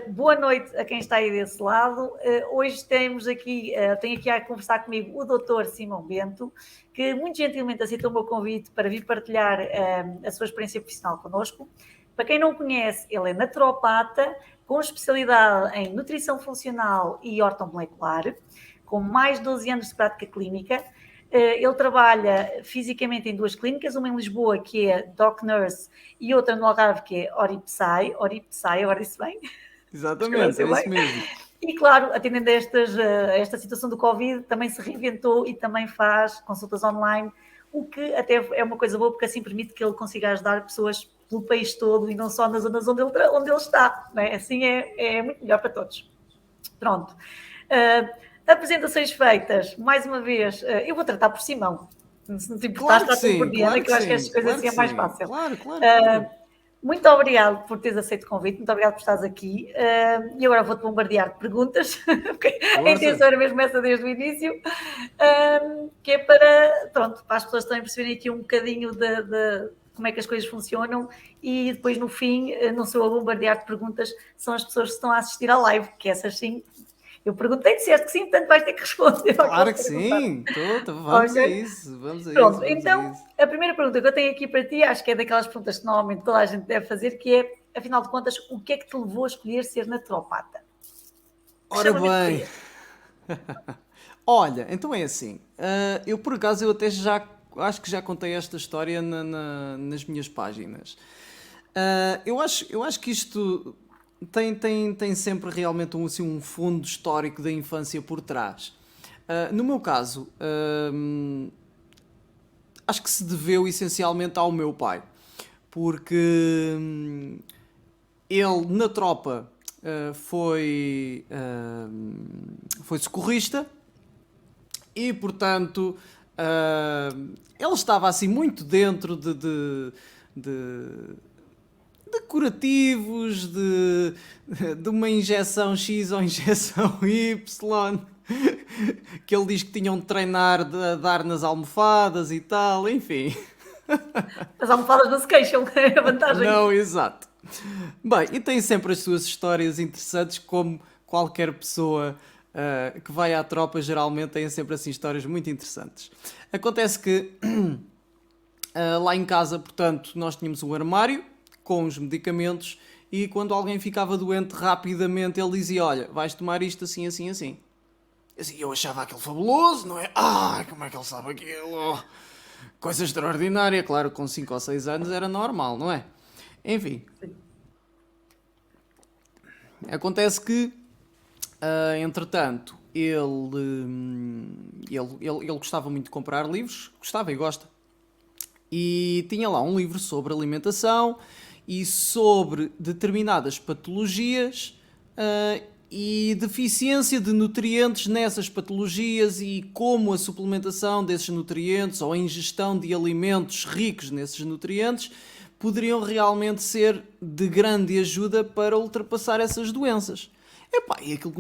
Boa noite a quem está aí desse lado. Hoje tenho aqui a conversar comigo o Dr. Simão Bento, que muito gentilmente aceitou o meu convite para vir partilhar a sua experiência profissional connosco. Para quem não conhece, ele é naturopata, com especialidade em nutrição funcional e ortomolecular, com mais de 12 anos de prática clínica. Ele trabalha fisicamente em duas clínicas, uma em Lisboa, que é Doc Nurse, e outra no Algarve, que é Oripsai, agora disse bem? Exatamente, é isso mesmo. E claro, atendendo a esta situação do Covid, também se reinventou e também faz consultas online, o que até é uma coisa boa, porque assim permite que ele consiga ajudar pessoas pelo país todo e não só nas zonas onde ele está. Não é? Assim é muito melhor para todos. Pronto. Apresentações feitas, mais uma vez, eu vou tratar por Simão. Se não te importares, trata-me por Diana, que eu acho que estas coisas assim é mais fácil. Claro. Muito obrigado por teres aceito o convite, muito obrigado por estares aqui. E agora vou-te bombardear de perguntas, porque a intenção era mesmo essa desde o início, que é para as pessoas também perceberem aqui um bocadinho de como é que as coisas funcionam, e depois no fim, não sou eu a bombardear de perguntas, são as pessoas que estão a assistir à live, que essas sim. Eu perguntei, disseste que sim, portanto vais ter que responder. Claro que sim, vamos a isso. Pronto, então a primeira pergunta que eu tenho aqui para ti, acho que é daquelas perguntas que normalmente toda a gente deve fazer, que é, afinal de contas, o que é que te levou a escolher ser naturopata? Ora bem, olha, então é assim, eu por acaso até acho que já contei esta história nas minhas páginas. Eu acho que isto tem sempre realmente um fundo histórico da infância por trás. No meu caso, acho que se deveu essencialmente ao meu pai, porque ele na tropa foi socorrista e, portanto, ele estava assim muito dentro de curativos, de uma injeção X ou injeção Y, que ele diz que tinham de treinar a dar nas almofadas e tal, enfim. As almofadas não se queixam, é a vantagem. Não, exato. Bem, e tem sempre as suas histórias interessantes, como qualquer pessoa que vai à tropa geralmente tem sempre assim histórias muito interessantes. Acontece que lá em casa, portanto, nós tínhamos um armário com os medicamentos e quando alguém ficava doente rapidamente ele dizia, olha, vais tomar isto assim, assim, assim. Eu achava aquilo fabuloso, não é? Como é que ele sabe aquilo? Coisa extraordinária, claro, com 5 ou 6 anos era normal, não é? Enfim. Acontece que, entretanto, ele gostava muito de comprar livros, gostava e gosta, e tinha lá um livro sobre alimentação e sobre determinadas patologias e deficiência de nutrientes nessas patologias e como a suplementação desses nutrientes ou a ingestão de alimentos ricos nesses nutrientes poderiam realmente ser de grande ajuda para ultrapassar essas doenças. E aquilo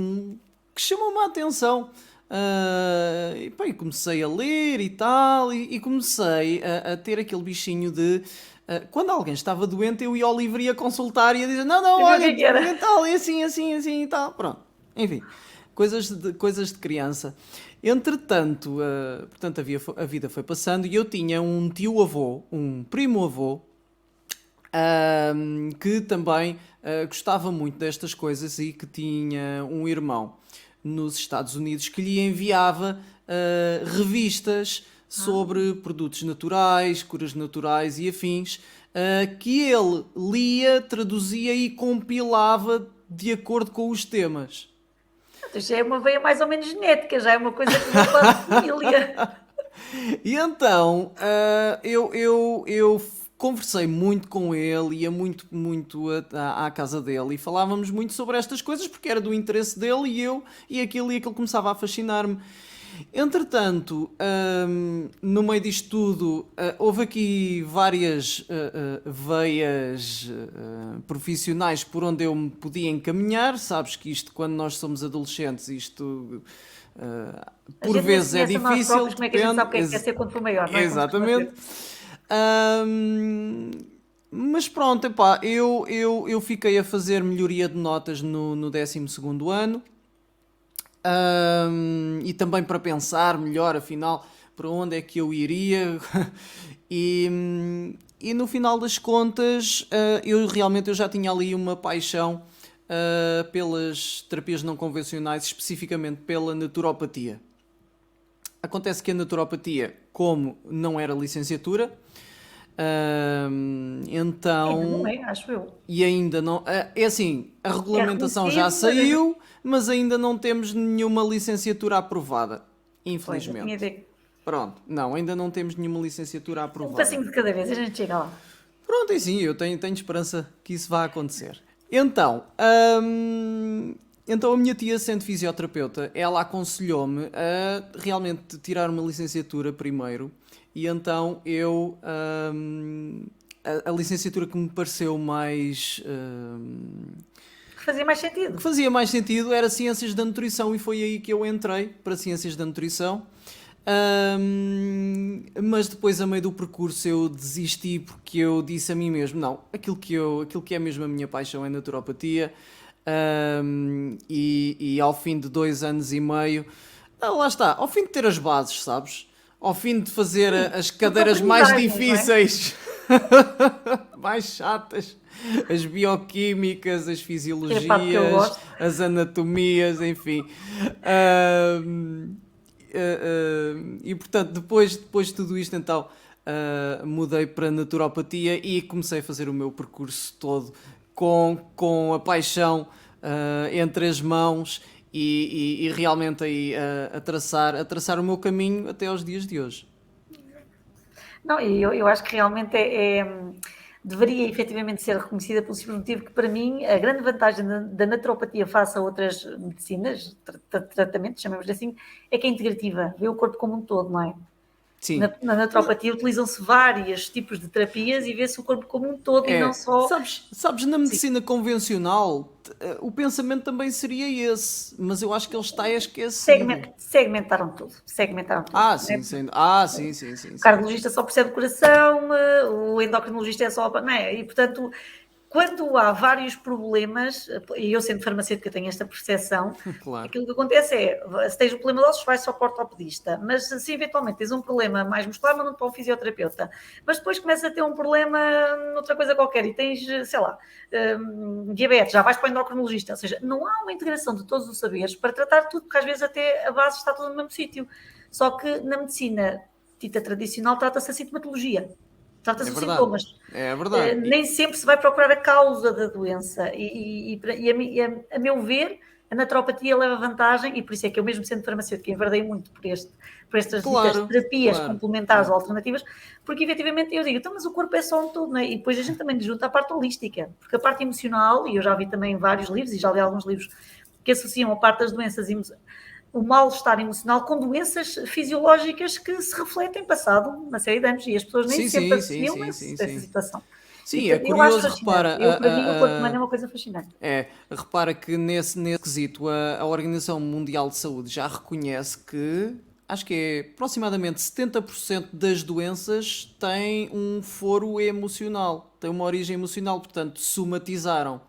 que chamou-me a atenção. E comecei a ler e tal, e comecei a ter aquele bichinho de... quando alguém estava doente, eu ia ao livro e ia consultar e ia dizer, não, olha, e tal, e assim e tal. Pronto, enfim, coisas de criança. Entretanto, portanto, a vida foi passando e eu tinha um tio-avô, um primo-avô, que também gostava muito destas coisas e que tinha um irmão nos Estados Unidos que lhe enviava revistas sobre produtos naturais, curas naturais e afins, que ele lia, traduzia e compilava de acordo com os temas. Já é uma veia mais ou menos genética, já é uma coisa que vem para a família. E então, eu conversei muito com ele, ia muito à casa dele e falávamos muito sobre estas coisas porque era do interesse dele e aquilo começava a fascinar-me. Entretanto, no meio disto tudo, houve aqui várias veias profissionais por onde eu me podia encaminhar. Sabes que isto, quando nós somos adolescentes, isto por vezes é difícil. Como é que a gente sabe o que é ser quando for maior, não é? Exatamente. Mas pronto, epá, eu fiquei a fazer melhoria de notas no 12º ano. E também para pensar melhor, afinal, para onde é que eu iria. E no final das contas, eu já tinha ali uma paixão pelas terapias não convencionais, especificamente pela naturopatia. Acontece que a naturopatia, como não era licenciatura, Ainda não então, é, acho eu. e ainda não. É assim, a É regulamentação já reconhecido, mas saiu, mas ainda não temos nenhuma licenciatura aprovada. pois, eu tinha Infelizmente. ideia. Pronto, não, ainda não temos nenhuma licenciatura Um aprovada. passinho de cada vez, a gente chega lá. Pronto, e sim, eu tenho esperança que isso vá acontecer. Então, então a minha tia, sendo fisioterapeuta, ela aconselhou-me a realmente tirar uma licenciatura primeiro. E então a licenciatura que me pareceu mais Que fazia mais que sentido. fazia mais sentido era Ciências da Nutrição, e foi aí que eu entrei para Ciências da Nutrição. Mas depois, a meio do percurso, eu desisti porque eu disse a mim mesmo: não, aquilo que é mesmo a minha paixão é naturopatia. E ao fim de 2 anos e meio, lá está, ao fim de ter as bases, sabes? Ao fim de fazer as cadeiras mais Aprendizagens, não é? difíceis, mais chatas, as bioquímicas, as É a parte que eu fisiologias, gosto. as anatomias, enfim. Ahm, e portanto, depois de tudo isto, então mudei para naturopatia e comecei a fazer o meu percurso todo com a paixão entre as mãos e realmente aí a traçar o meu caminho até aos dias de hoje. Não, e eu acho que realmente deveria efetivamente ser reconhecida pelo simples motivo que, para mim, a grande vantagem da naturopatia face a outras medicinas, tratamentos, chamemos assim, é que é integrativa, vê o corpo como um todo, não é? Sim. Na naturopatia utilizam-se vários tipos de terapias e vê-se o corpo como um todo e não É, só. sabes, na Sim, medicina convencional, o pensamento também seria esse, mas eu acho que ele está a esquecido. segmentaram tudo. Né? Sim, sim, sim, O sim. cardiologista só percebe o coração, o endocrinologista é só. Não é? E, portanto, quando há vários problemas, e eu sendo farmacêutica tenho esta percepção, Claro. aquilo que acontece é, se tens um problema de ossos, vais só para o ortopedista, mas se eventualmente tens um problema mais muscular, manda-te para um fisioterapeuta, mas depois começas a ter um problema noutra coisa qualquer e tens, sei lá, diabetes, já vais para o endocrinologista, ou seja, não há uma integração de todos os saberes para tratar tudo, porque às vezes até a base está toda no mesmo sítio, só que na medicina dita tradicional trata-se a sintomatologia, É trata-se os verdade. sintomas. É verdade. Nem sempre se vai procurar a causa da doença a meu ver a naturopatia leva vantagem e por isso é que eu mesmo sendo farmacêutica enverdei muito por estas ditas Claro, terapias claro, complementares claro. ou alternativas, porque efetivamente eu digo, então mas o corpo é só um todo, não é? E depois a gente também junta a parte holística, porque a parte emocional, e eu já vi também vários livros e já li alguns livros que associam a parte das doenças o mal-estar emocional com doenças fisiológicas que se refletem passado uma série de anos e as pessoas nem Sim, sempre sim, sim, associam sim, sim, essa sim. situação. E Sim, é portanto, eu acho curioso, fascinante. repara, Para mim, o corpo humano é uma coisa fascinante. repara que nesse quesito a Organização Mundial de Saúde já reconhece que acho que é aproximadamente 70% das doenças têm um foro emocional, têm uma origem emocional, portanto, somatizaram,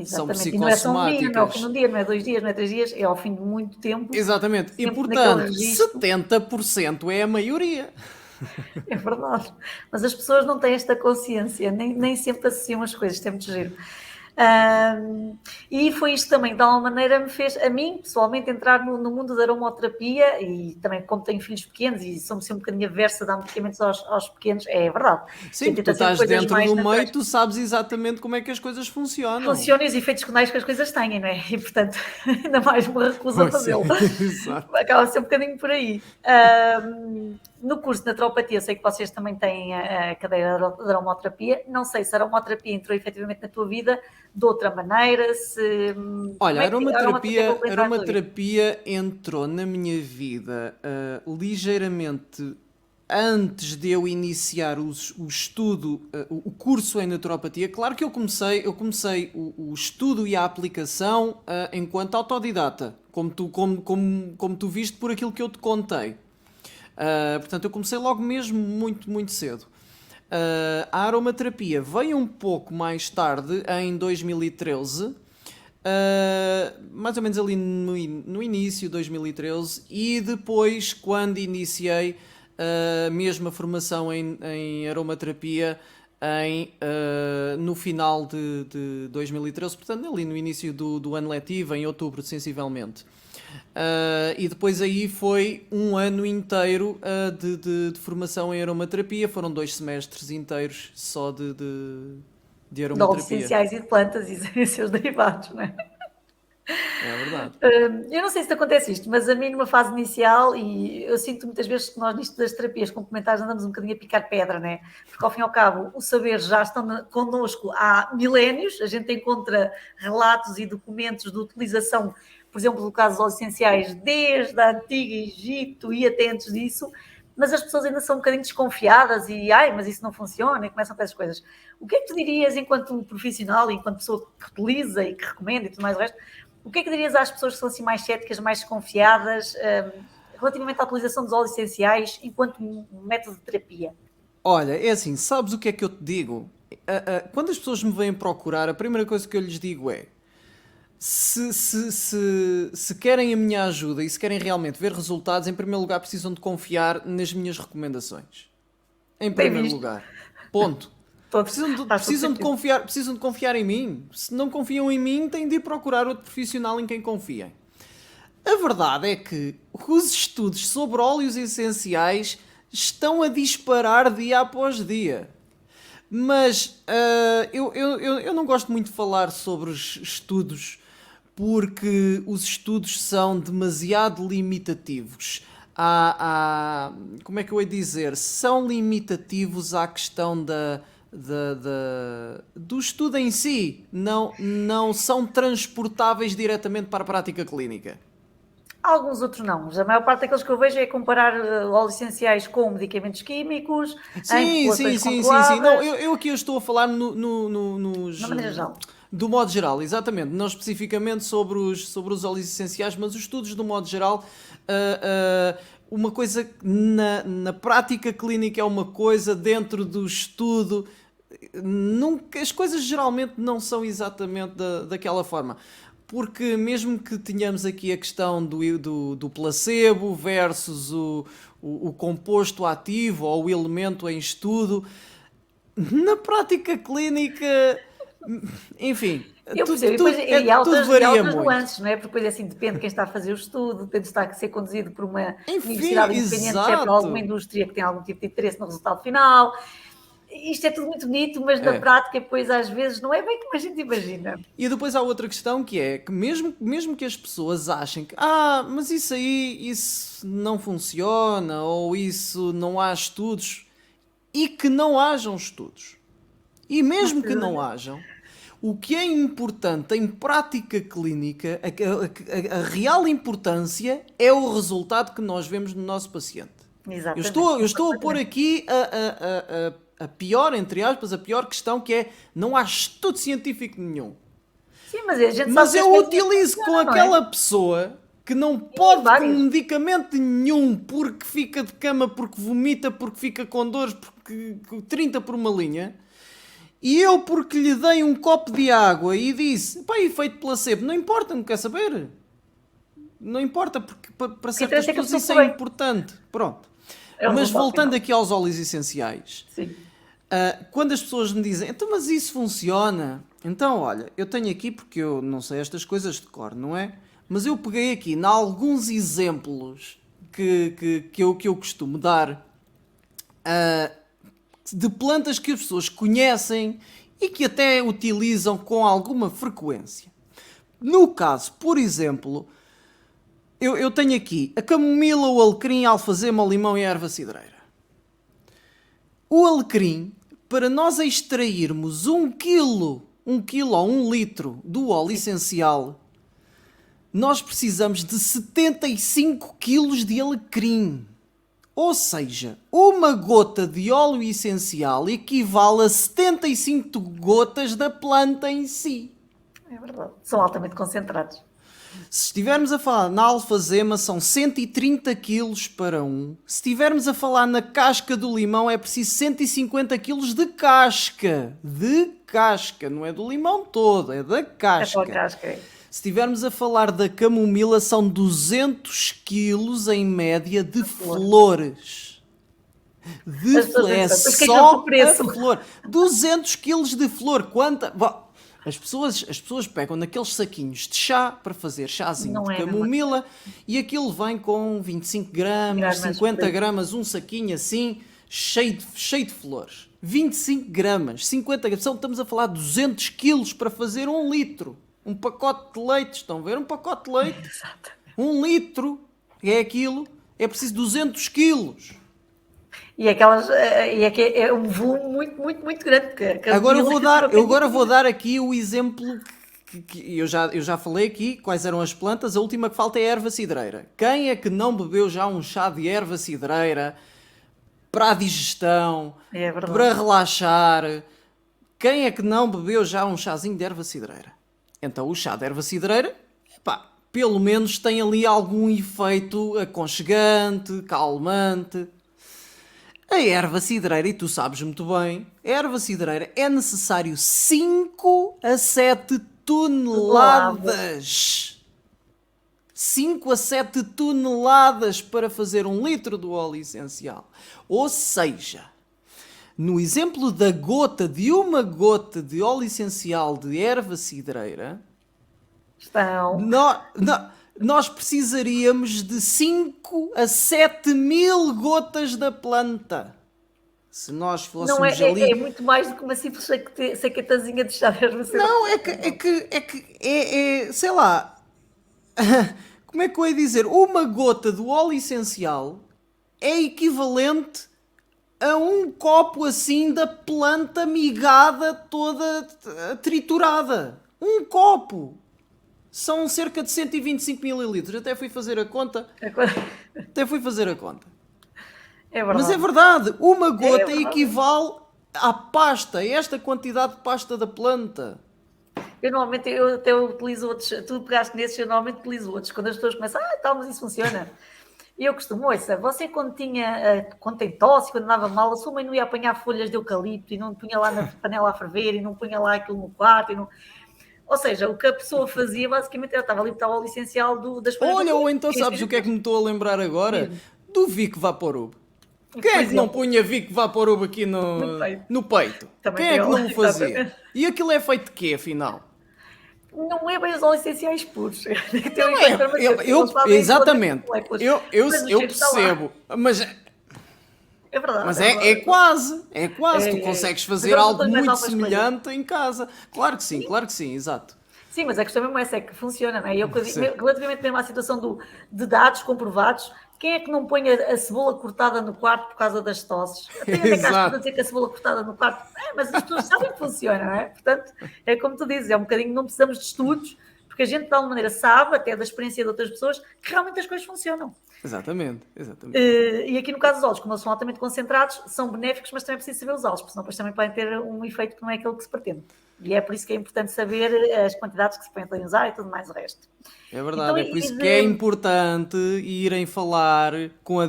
são Exatamente. E não é só um dia, não é ao fim de um psicossomáticas. dia, não é 2 dias, não é 3 dias, é ao fim de muito tempo, Exatamente, e sempre naquele portanto, registro. 70% é a maioria. É verdade. Mas as pessoas não têm esta consciência, nem sempre associam as coisas, isto é muito giro. E foi isto também, de alguma maneira, me fez, a mim, pessoalmente, entrar no mundo da aromoterapia e também, como tenho filhos pequenos e sou sempre um bocadinho aversa a dar medicamentos aos pequenos, é verdade. A Sim, gente porque tu tenta sempre estás coisas dentro mais do meio, naturais. tu sabes exatamente como é que as coisas funcionam. Funciona e os efeitos secundários que as coisas têm, não é? E, portanto, ainda mais uma recusa a Pois é, fazê-lo. exato. Acaba a ser um bocadinho por aí. No curso de naturopatia, sei que vocês também têm a cadeira de aromoterapia. Não sei se a aromoterapia entrou efetivamente na tua vida de outra maneira, se... Olha, Como é que a aromaterapia acabou por a entrar na tua vida? aromaterapia entrou na minha vida ligeiramente antes de eu iniciar o estudo, o curso em naturopatia. Claro que eu comecei o estudo e a aplicação enquanto autodidata, como tu viste por aquilo que eu te contei. Portanto, eu comecei logo mesmo muito, muito cedo. A aromaterapia veio um pouco mais tarde, em 2013, mais ou menos ali no início de 2013, e depois, quando iniciei mesmo a formação em aromaterapia, no final de 2013, portanto ali no início do ano letivo, em outubro sensivelmente. E depois aí foi um ano inteiro de formação em aromaterapia, foram 2 semestres inteiros só de De óleos aromaterapia. essenciais e de plantas e seus derivados, não é? É verdade. Eu não sei se te acontece isto, mas a mim numa fase inicial, e eu sinto muitas vezes que nós nisto das terapias complementares andamos um bocadinho a picar pedra, né? Porque ao fim e ao cabo os saberes já estão connosco há milénios, a gente encontra relatos e documentos de utilização, por exemplo, do caso dos óleos essenciais, desde a antiga Egito e até antes disso, mas as pessoas ainda são um bocadinho desconfiadas e, mas isso não funciona, e começam a fazer essas coisas. O que é que tu dirias enquanto profissional, enquanto pessoa que utiliza e que recomenda e tudo mais o resto, o que é que dirias às pessoas que são assim mais céticas, mais desconfiadas, relativamente à utilização dos óleos essenciais enquanto método de terapia? Olha, é assim, sabes o que é que eu te digo? Quando as pessoas me vêm procurar, a primeira coisa que eu lhes digo é: se querem a minha ajuda e se querem realmente ver resultados, em primeiro lugar precisam de confiar nas minhas recomendações. Em Bem primeiro visto. lugar. Ponto. Precisam de confiar em mim. Se não confiam em mim, têm de ir procurar outro profissional em quem confiem. A verdade é que os estudos sobre óleos essenciais estão a disparar dia após dia. Mas eu não gosto muito de falar sobre os estudos porque os estudos são demasiado limitativos. Como é que eu ia dizer? São limitativos à questão do estudo em si. Não são transportáveis diretamente para a prática clínica. Alguns outros não. A maior parte daqueles que eu vejo é comparar óleos essenciais com medicamentos químicos, em populações Sim. controladas, Não, eu aqui estou a falar na maneira geral. do modo geral, exatamente. Não especificamente sobre os óleos essenciais, mas os estudos do modo geral. Uma coisa na prática clínica é uma coisa, dentro do estudo as coisas geralmente não são exatamente daquela forma. Porque mesmo que tenhamos aqui a questão do placebo versus o composto ativo ou o elemento em estudo, na prática clínica, enfim, Eu percebo, e há tudo outras varia muito. nuances, não é? Porque depois assim depende de quem está a fazer o estudo, depende de estar a ser conduzido por uma Enfim, universidade independente, se é por alguma exato. indústria que tem algum tipo de interesse no resultado final. Isto é tudo muito bonito, mas na prática, depois às vezes não é bem como a gente imagina. E depois há outra questão que é que mesmo que as pessoas achem que mas isso não funciona ou isso não há estudos, e que não hajam estudos. E mesmo que não hajam, o que é importante em prática clínica, a real importância é o resultado que nós vemos no nosso paciente. Exatamente. Eu estou a pôr aqui a pior, entre aspas, a pior questão, que é: não há estudo científico nenhum. Sim, mas a gente Mas sabe eu utilizo com aquela pessoa que não pode com medicamento nenhum, porque fica de cama, porque vomita, porque fica com dores, porque 30 por uma linha. E eu, porque lhe dei um copo de água e disse: efeito placebo, não importa, não quer saber. Não importa, porque para certas pessoas isso é importante. Pronto. Mas voltando aqui aos óleos essenciais. Sim. Quando as pessoas me dizem: então, mas isso funciona? Então, olha, eu tenho aqui, porque eu não sei estas coisas de cor, não é? Mas eu peguei aqui em alguns exemplos que eu costumo dar de plantas que as pessoas conhecem e que até utilizam com alguma frequência. No caso, por exemplo, eu tenho aqui a camomila, o alecrim, a alfazema, o limão e a erva cidreira. O alecrim, para nós extrairmos 1 quilo ou 1 litro do óleo essencial, nós precisamos de 75 quilos de alecrim. Ou seja, uma gota de óleo essencial equivale a 75 gotas da planta em si. É verdade. São altamente concentrados. Se estivermos a falar na alfazema, são 130 quilos para um. Se estivermos a falar na casca do limão, é preciso 150 quilos de casca. De casca, não é do limão todo, é da É só a casca. casca. Se estivermos a falar da camomila, são 200 quilos em média de flores. De As pessoas flor, é pensam, depois queixam-se do só a preço. flor. 200 quilos de flor. Quanta... As pessoas pegam naqueles saquinhos de chá para fazer chazinho Não de é a mesma camomila e aquilo vem com 25 gramas, gramas 50 por gramas, um saquinho assim, cheio de flores. 25 gramas, 50 gramas. Estamos a falar de 200 quilos para fazer 1 litro. Um pacote de leite, estão a ver? Um pacote de leite. Exato. 1 litro é aquilo. É preciso 200 quilos. E aquelas, e é que é um volume muito, muito, muito grande. Que a Agora camomila eu agora vou dar aqui o exemplo que eu já falei aqui, quais eram as plantas, a última que falta é a erva cidreira. Quem é que não bebeu já um chá de erva cidreira para a digestão, É verdade. para relaxar? Quem é que não bebeu já um chazinho de erva cidreira? Então o chá de erva cidreira, epá, pelo menos tem ali algum efeito aconchegante, calmante. A erva cidreira, e tu sabes muito bem, a erva cidreira é necessário 5 a 7 toneladas. 5 a 7 toneladas para fazer 1 litro do óleo essencial. Ou seja, no exemplo da gota, de uma gota de óleo essencial de erva cidreira, Estão. nós precisaríamos de 5 a 7 mil gotas da planta. Se nós Não é, fôssemos ali. é muito mais do que uma simples saquetazinha de chá de erva Não, é que, sei lá, como é que eu ia dizer? Uma gota do óleo essencial é equivalente a um copo assim da planta migada toda triturada. Um copo. São cerca de 125 mililitros. Até fui fazer a conta. É Mas é verdade. verdade. Uma É gota verdade. equivale à pasta. A esta quantidade de pasta da planta. Eu normalmente eu até utilizo outros. Tu pegaste nesses, eu normalmente utilizo outros. Quando as pessoas começam, tal, mas isso funciona. E eu costumo, ouça, você quando tem tosse, quando andava mal, a sua mãe não ia apanhar folhas de eucalipto e não punha lá na panela a ferver e não punha lá aquilo no quarto. Ou seja, o que a pessoa fazia basicamente era estava ali o óleo essencial das folhas do Olha, ou eucalipto. então sabes o que é que me estou a lembrar agora? Mesmo. Do Vic Vaporub. Quem Por é que não exemplo, punha Vic Vaporub aqui no no, peito. no peito? Também Quem tem é que não o fazia? exatamente. E aquilo é feito de quê, afinal? Não é bem os óleos essenciais puros. Tem um Não é, efeito farmacêutico. Eles fazem exatamente. moléculas. Mas o Eu cheiro está lá. percebo, mas É verdade. Mas É é verdade. quase. Tu É. consegues Mas fazer eles algo usam mais muito algumas coisas. semelhante em casa. Sim, Claro que sim, exato. sim, mas a questão mesmo é essa, é que funciona, não é? Sim. Relativamente mesmo à situação de dados comprovados, quem é que não põe a cebola cortada no quarto por causa das tosses? Tem até cá estudo a Exato. dizer que a cebola cortada no quarto, mas as pessoas sabem que funciona, não é? Portanto, é como tu dizes, é um bocadinho, não precisamos de estudos, porque a gente de alguma maneira sabe, até da experiência de outras pessoas, que realmente as coisas funcionam. Exatamente. E aqui no caso dos óleos, como eles são altamente concentrados, são benéficos, mas também é preciso saber usá-los, porque senão depois também podem ter um efeito que não é aquele que se pretende. E é por isso que é importante saber as quantidades que se podem usar e tudo mais o resto. É verdade. Então, É por isso que é importante irem falar com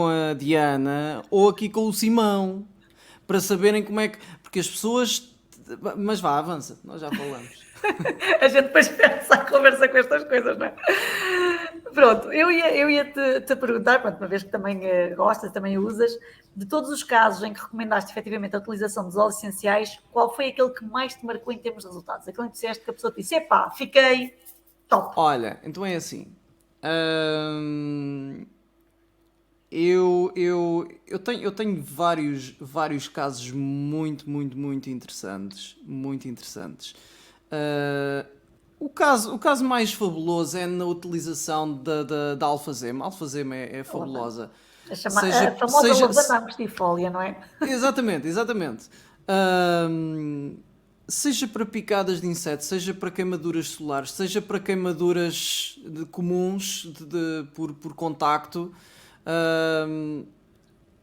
a Diana ou aqui com o Simão para saberem como é que. Porque as pessoas. Mas vá, avança, nós já falamos. a gente depois pensa a conversa com estas coisas, não é? Pronto, eu ia te perguntar, pronto, uma vez que também gostas, também usas, de todos os casos em que recomendaste efetivamente a utilização dos óleos essenciais, qual foi aquele que mais te marcou em termos de resultados? Aquele em que disseste que a pessoa te disse, epá, fiquei top. Olha, então é assim. Eu tenho vários casos muito interessantes. Muito interessantes. O caso mais fabuloso é na utilização da alfazema. A alfazema é fabulosa. A famosa lavanda angustifólia, não é? Exatamente. Seja para picadas de insetos, seja para queimaduras solares, seja para queimaduras comuns por contacto.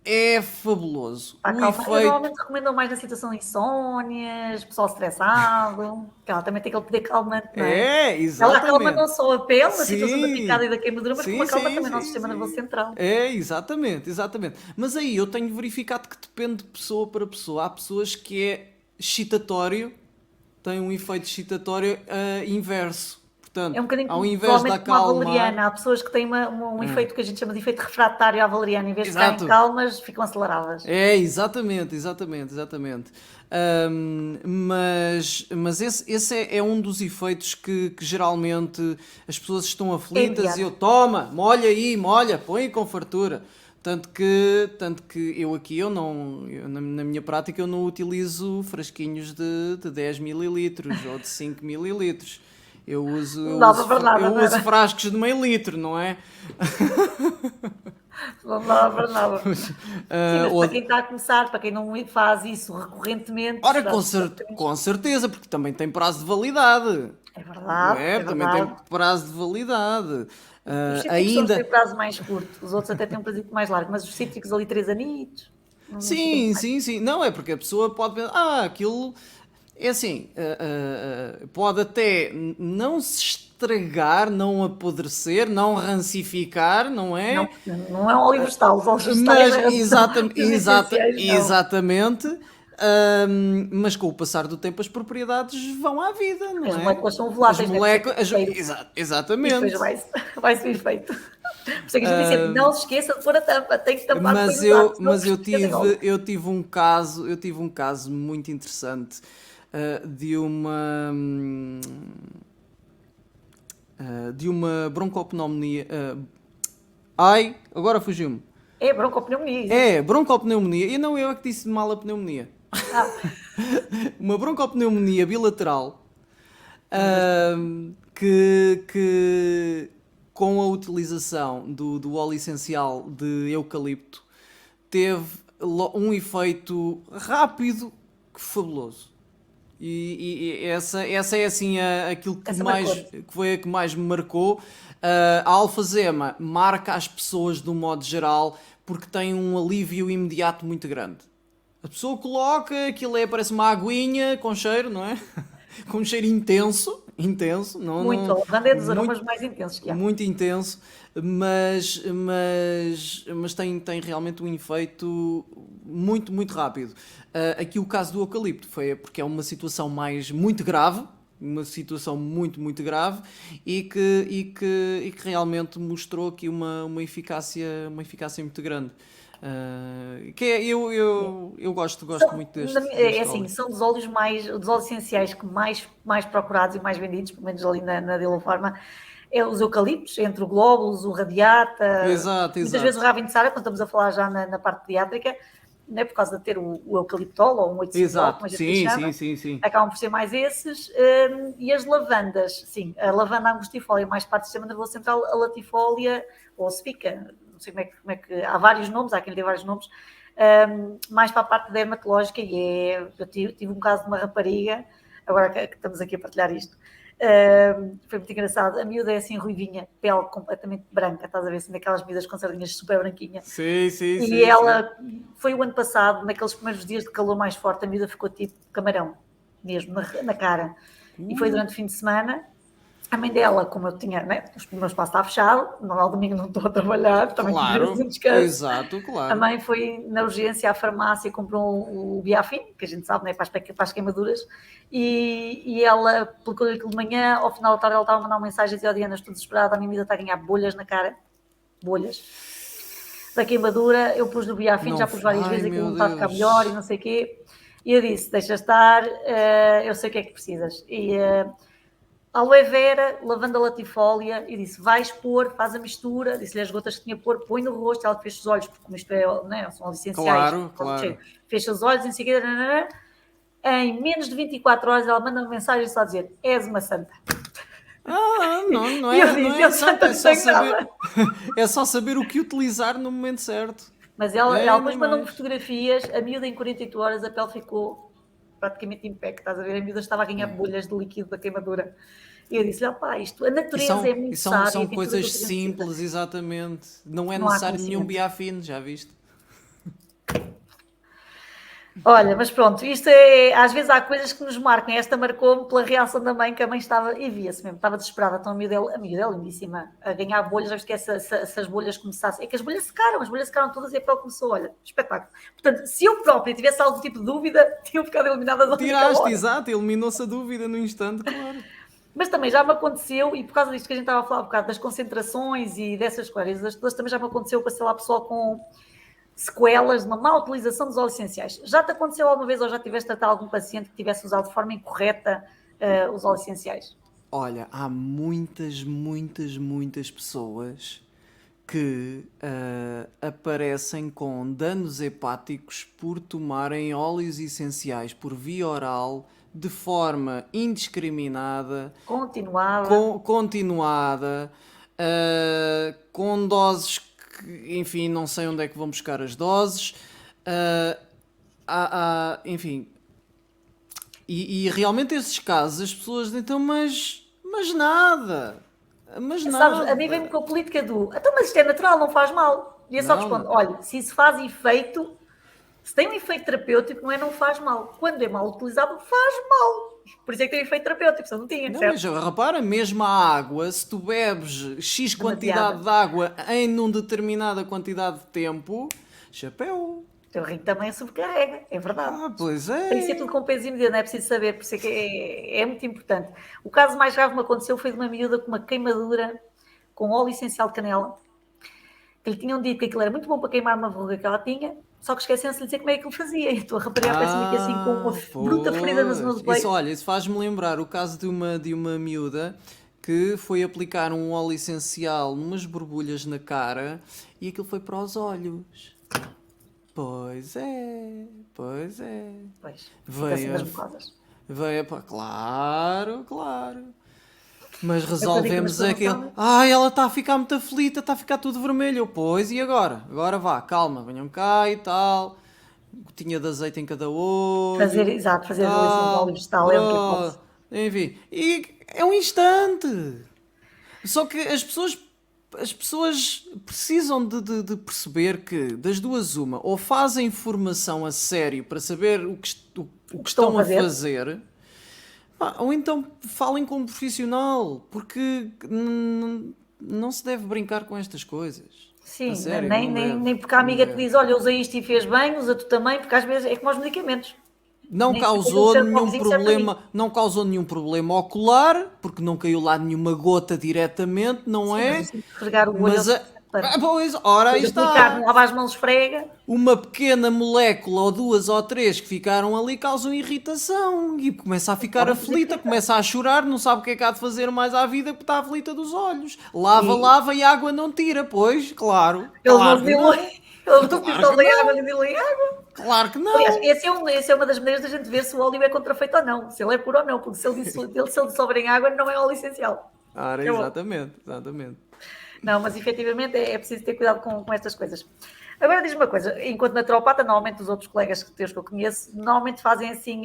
é fabuloso. Pá, O calma. Eu efeito. normalmente recomendo mais na situação de insónias, pessoal estressado, que ela também tem aquele poder calmante, não é? É, Ela acalma exatamente. não só a pele, na situação da picada Sim, e da queimadura, mas como sim, acalma sim, também o nosso sim, sistema nervoso sim. central. É, exatamente, exatamente. Mas aí eu tenho verificado que depende de pessoa para pessoa. Há pessoas que é excitatório, tem um efeito excitatório inverso. É um Portanto, bocadinho ao invés de provavelmente como a acalmar. valeriana. Há pessoas que têm um efeito que a gente chama de efeito refratário à valeriana. Em vez de ficarem Exato. calmas, ficam aceleradas. É, exatamente, exatamente, exatamente. Mas esse é um dos efeitos que geralmente as pessoas estão É aflitas e imediato. eu, toma, molha aí, molha, põe com fartura. Tanto que eu aqui, na minha prática, eu não utilizo frasquinhos de 10 mililitros ou de 5 mililitros. Eu uso, Não eu dava uso, para nada, eu não uso era? frascos de meio litro, não é? Não dava para nada. Sim, mas para Ou, quem está a começar, para quem não faz isso recorrentemente, os ora, frascos são com pequeninos. certeza, porque também tem prazo de validade. É Não verdade, é? é Também tem verdade. prazo de validade. Os cítricos são os que têm Ainda. prazo mais curto, os outros até têm um prazo mais largo, mas os cítricos ali 3 anitos, não fica muito Sim, mais. sim, sim. Não, é porque a pessoa pode pensar, aquilo. É assim, pode até não se estragar, não apodrecer, não rancificar, não Não, é? não é um óleo vegetal, os óleos vegetais Mas os essenciais, não. exatamente, mas com o passar do tempo as propriedades vão à vida, não As é? moléculas são As voláteis, né? Por isso é que é moléculas, cheiro. E depois exatamente. vai-se o efeito. Por isso é que a gente diz sempre, não se esqueça de pôr a tampa, tem que tampar depois Mas de usar, eu, senão mas depois esquecem logo. eu tive um caso muito interessante de uma broncopneumonia. Ai, agora fugiu-me. É broncopneumonia, existe. É, broncopneumonia. E não eu é que disse mal a pneumonia. Ah, Uma broncopneumonia bilateral meu Deus. que com a utilização do óleo essencial de eucalipto teve um efeito rápido que fabuloso. E essa é assim aquilo Essa marcou. que foi a que mais me marcou. A alfazema marca as pessoas de um modo geral porque tem um alívio imediato muito grande. A pessoa coloca, aquilo parece uma aguinha com cheiro, não é? Com um cheiro intenso, intenso, Muito. A lavanda é dos muito, aromas mais intensos que há. muito intenso, mas tem realmente um efeito muito, muito rápido. Aqui o caso do eucalipto foi porque é uma situação muito grave, uma situação muito, muito grave e que realmente mostrou aqui uma eficácia muito grande. Eu gosto muito É deste assim, óleo. são dos óleos essenciais que mais procurados e mais vendidos, pelo menos ali na Delo Pharma, é os eucaliptos, entre o glóbulos, o radiata, Exato, muitas vezes o exato. Ravensara, quando estamos a falar já na parte pediátrica, né, por causa de ter o eucaliptol ou um 8-5-ol, Exato. como a gente lhe Sim, sim, chama, sim, sim. acabam por ser mais esses, e as lavandas, sim, a lavanda angustifólia, mais parte do sistema nervoso central, a latifólia, ou a spica, não sei como é que, há vários nomes, há quem lhe dê vários nomes, mais para a parte dermatológica, eu tive um caso de uma rapariga, agora que estamos aqui a partilhar isto, foi muito engraçado, a miúda é assim ruivinha, pele completamente branca, estás a ver assim, daquelas miúdas com sardinhas super branquinha, Sim, sim, e sim, sim. ela, foi o ano passado, naqueles primeiros dias de calor mais forte, a miúda ficou tipo camarão, mesmo, na cara. E foi durante o fim de semana. A mãe dela, como eu tinha, né, o meu espaço está fechado, no domingo não estou a trabalhar, também Claro, mereço um descanso. exato, A claro. mãe foi na urgência à farmácia, comprou o Biafin, que a gente sabe, né, para as queimaduras, e ela colocou-lhe aquilo de manhã, ao final da tarde ela estava a mandar uma mensagem e dizia: Diana, estou desesperada, a minha vida está a ganhar bolhas na cara, bolhas da queimadura, eu pus no Biafin, Não. já pus várias Ai vezes, aquilo meu não está a ficar melhor e Deus. não sei o quê. E eu disse, deixa estar, eu sei o que é que precisas. E aloe vera, lavanda latifólia, e disse, vais pôr, faz a mistura, disse-lhe as gotas que tinha que pôr, põe no rosto, ela fez os olhos, porque como isto né, são essenciais, Claro, claro. fez os olhos, em seguida, em menos de 24 horas ela manda uma mensagem só a dizer, és uma santa. Não, não E eu é, não disse, é eu santo, santa é não só tenho saber. nada. É só saber o que utilizar no momento certo. Mas ela É, nem depois mandou-me mais. fotografias, a miúda em 48 horas a pele ficou praticamente impec, estás a ver? A miúda estava a ganhar bolhas de líquido da queimadura. E eu disse-lhe, opá, a E natureza são, é e muito são, sábia são e tem tudo aquilo coisas que a gente precisa. simples, exatamente. Não é Não há necessário nenhum conhecimento. biafine, já viste? Olha, mas pronto, isto é. Às vezes há coisas que nos marcam. Esta marcou-me pela reação da mãe, que a mãe estava, e via-se mesmo, estava desesperada. Então a miúda é lindíssima, a ganhar bolhas. Acho que essas bolhas começassem. É que as bolhas secaram todas e a prova começou. Olha, espetáculo. Portanto, se eu própria tivesse algum tipo de dúvida, tinham ficado eliminadas naquela Tiraste, hora. exato, eliminou-se a dúvida no instante, claro. Mas também já me aconteceu, e por causa disto que a gente estava a falar um bocado das concentrações e dessas coisas todas, também já me aconteceu passar lá pessoal com sequelas de uma má utilização dos óleos essenciais. Já te aconteceu alguma vez ou já tiveste a tratar algum paciente que tivesse usado de forma incorreta os óleos essenciais? Olha, há muitas, muitas, muitas pessoas que aparecem com danos hepáticos por tomarem óleos essenciais por via oral de forma indiscriminada, Continuava. continuada, com doses que, enfim, não sei onde é que vão buscar as doses. ah, enfim, e realmente esses casos as pessoas então, mas nada, mas Sabes, a mim vem-me nada. com a política do então, mas isto é natural, não faz mal. E eu só Não, respondo: não. olha, se isso faz efeito, se tem um efeito terapêutico, não é não faz mal. Quando é mal utilizado, faz mal. Por isso é que tem um efeito terapêutico, se não tinha, Não, mas certo? repara, mesmo a água, se tu bebes X quantidade Demasiada. de água em uma determinada quantidade de tempo, chapéu. O teu rim também sobrecarrega, é verdade. Pois Tem que ser é. tudo com peso e medida, não é preciso saber, por isso é que é muito importante. O caso mais grave que me aconteceu foi de uma miúda com uma queimadura com óleo essencial de canela, que lhe tinham dito que aquilo era muito bom para queimar uma verruga que ela tinha, só que esqueceram-se de lhe dizer como é que aquilo fazia. E a tua rapariga aparece-me aqui assim com uma bruta ferida na zona Pois. do Isso, peito. olha, isso faz-me lembrar o caso de uma miúda que foi aplicar um óleo essencial numas borbulhas na cara e aquilo foi para os olhos. Pois é, pois é. Pois, irritação Veio das a mucosas. Veio, pá, claro, claro. Mas É o que eu digo quando as resolvemos pessoas não aquele. sabem. Ela está a ficar muito aflita, está a ficar tudo vermelho. Pois, e agora? Agora vá, calma, venham cá e tal. Gotinha de azeite em cada Fazer, olho, exato, fazer a deleção do óleo tal, vegetal é a única hipótese. pronto. Enfim, e é um instante. Só que as pessoas precisam de perceber que, das duas, uma, ou fazem formação a sério para saber o O que que estão a estão a fazer? fazer. Ou então falem com um profissional, porque não se deve brincar com estas coisas. A Sim, sério, nem, não nem, deve. nem porque a Não amiga te deve. diz, olha, usa isto e fez bem, usa tu também, porque às vezes é como aos medicamentos. Não Nem sempre aquilo que causou serve para o nenhum vizinho serve para mim. problema, não causou nenhum problema ocular, porque não caiu lá nenhuma gota diretamente, não Sim, mas eu é? sinto que regar o olho é o Mas suficiente para. pois, ora aí Depois aplicar, está. não lava as mãos, esfrega. Uma pequena molécula ou duas ou três que ficaram ali causam irritação e começa a ficar Podem fazer aflita, irritar. começa a chorar, não sabe o que é que há de fazer mais à vida porque está aflita dos olhos. Lava, E lava e a água não tira, pois, claro, eles não claro se que diluem. não, Eles não claro precisam que de água, não, nem diluem água. claro que Aliás, não. essa é uma das maneiras da gente ver se o óleo é contrafeito ou não, se ele é puro ou não, porque se ele dissolver em água, não é óleo essencial. Ora, Acabou. exatamente, exatamente. Não, mas efetivamente é preciso ter cuidado com estas coisas. Agora diz-me uma coisa, enquanto naturopata, normalmente os outros colegas teus que eu conheço, normalmente fazem assim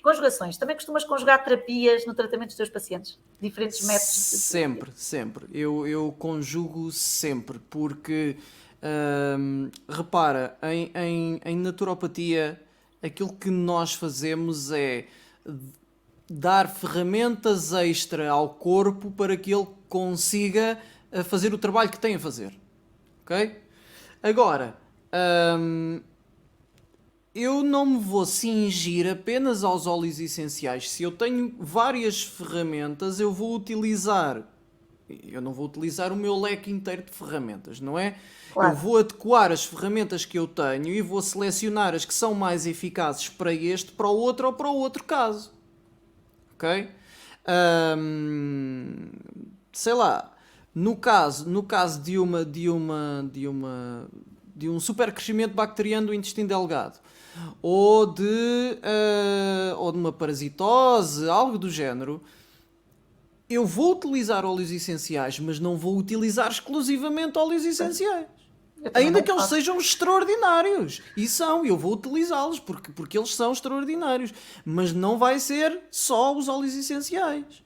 conjugações. Também costumas conjugar terapias no tratamento dos teus pacientes? Diferentes métodos de terapia? Sempre, sempre. Eu conjugo sempre, porque repara, em naturopatia, aquilo que nós fazemos é dar ferramentas extra ao corpo para que ele consiga fazer o trabalho que tem a fazer. Ok? Agora, hum, eu não me vou cingir apenas aos óleos essenciais. Se eu tenho várias ferramentas, eu não vou utilizar o meu leque inteiro de ferramentas, não é? Eu Claro. vou adequar as ferramentas que eu tenho e vou selecionar as que são mais eficazes para este, para o outro ou para o outro caso. Ok? Ahm, Sei lá, no caso de um supercrescimento bacteriano do intestino delgado, ou de uma parasitose, algo do género, eu vou utilizar óleos essenciais, mas não vou utilizar exclusivamente óleos essenciais. Eu também Ainda não que eles faço. sejam extraordinários. E são, eu vou utilizá-los porque eles são extraordinários. Mas não vai ser só os óleos essenciais.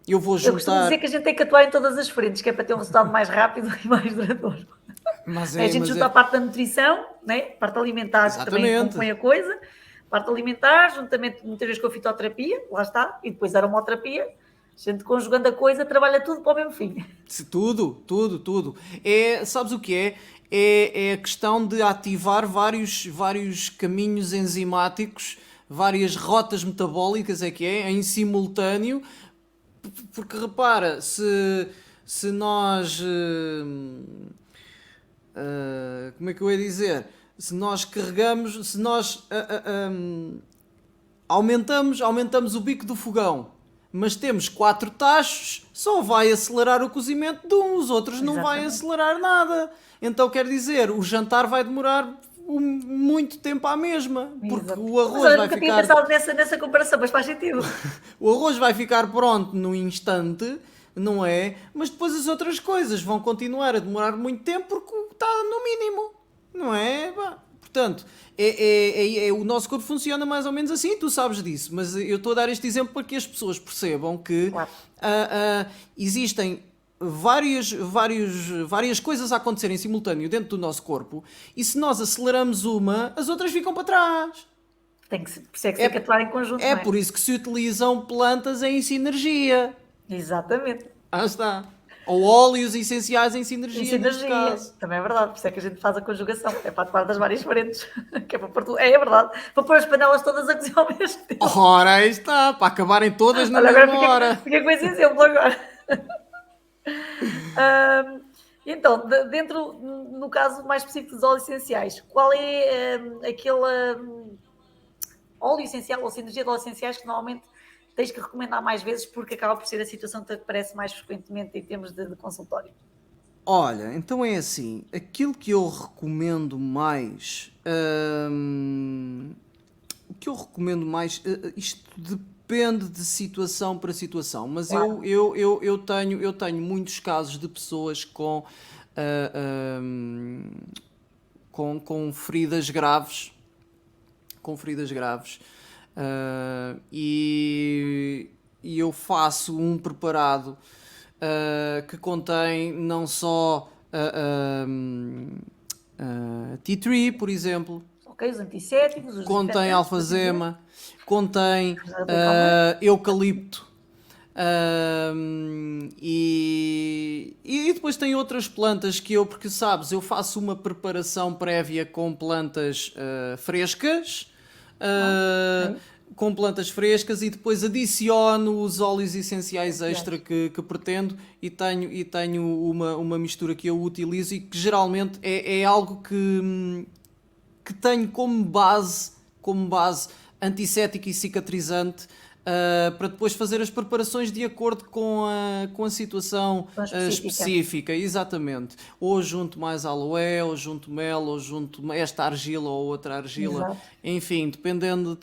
Eu vou Eu costumo dizer juntar. que a gente tem que atuar em todas as frentes, que é para ter um resultado mais rápido e mais duradouro. Mas A gente junta a parte da nutrição, né? A parte alimentar, que também Exatamente. compõe a coisa, a parte alimentar, juntamente muitas vezes com a fitoterapia, lá está, e depois a aromoterapia, a gente conjugando a coisa, trabalha tudo para o mesmo fim. Tudo. Sabes o que é? É a questão de ativar vários caminhos enzimáticos, várias rotas metabólicas, é que é, em simultâneo, porque repara, se nós. Como é que eu ia dizer? Se nós carregamos, se nós aumentamos o bico do fogão, mas temos 4 tachos, só vai acelerar o cozimento de um, os outros não vai Exatamente. acelerar nada. Então quer dizer, o jantar vai demorar muito tempo à mesma, porque Exato. o Mas arroz olha, vai nunca tinha ficar, pensado nessa comparação, mas faz sentido. o arroz vai ficar pronto no instante, não é? Mas depois as outras coisas vão continuar a demorar muito tempo porque está no mínimo, não é? Pá, portanto, o nosso corpo funciona mais ou menos assim, tu sabes disso, mas eu estou a dar este exemplo para que as pessoas percebam que Claro. existem várias coisas a acontecer em simultâneo dentro do nosso corpo e se nós aceleramos uma, as outras ficam para trás. Por isso é que se tem que atuar em conjunto, É não é? por isso que se utilizam plantas em sinergia. Exatamente. Ah, está. Ou óleos essenciais em Em sinergia, neste sinergia. caso. Também é verdade. Por isso é que a gente faz a conjugação. É para atuar das várias frentes. Que é para pôr tudo. É verdade. Para pôr as panelas todas a cozer ao mesmo tempo. Ora, aí está. Para acabarem todas na Olha, agora mesma hora. fiquei com esse exemplo agora. Ahm, então, dentro, no caso mais específico dos óleos essenciais, qual é aquele óleo essencial ou sinergia de óleos essenciais que normalmente tens que recomendar mais vezes porque acaba por ser a situação que te aparece mais frequentemente em termos de consultório? Olha, então é assim. Aquilo que eu recomendo mais. O que eu recomendo mais. Isto depende de situação para situação. Mas Claro. eu tenho muitos casos de pessoas ah, ahm, com feridas graves. Com feridas graves. E eu faço um preparado que contém não só tea tree, por exemplo, Ok, os antissépticos, os contém desinfetantes, por assim dizer. alfazema, contém Calmante. eucalipto. E depois tem outras plantas que porque sabes, eu faço uma preparação prévia com plantas frescas, ah, Ok. com plantas frescas e depois adiciono os óleos essenciais extra Essenciais. que pretendo e tenho uma mistura que eu utilizo e que geralmente é algo que tenho como base antissética e cicatrizante para depois fazer as preparações de acordo com a situação Tão específica. específica, exatamente. Ou junto mais aloe, ou junto mel, ou junto esta argila ou outra argila, Exato. enfim, dependendo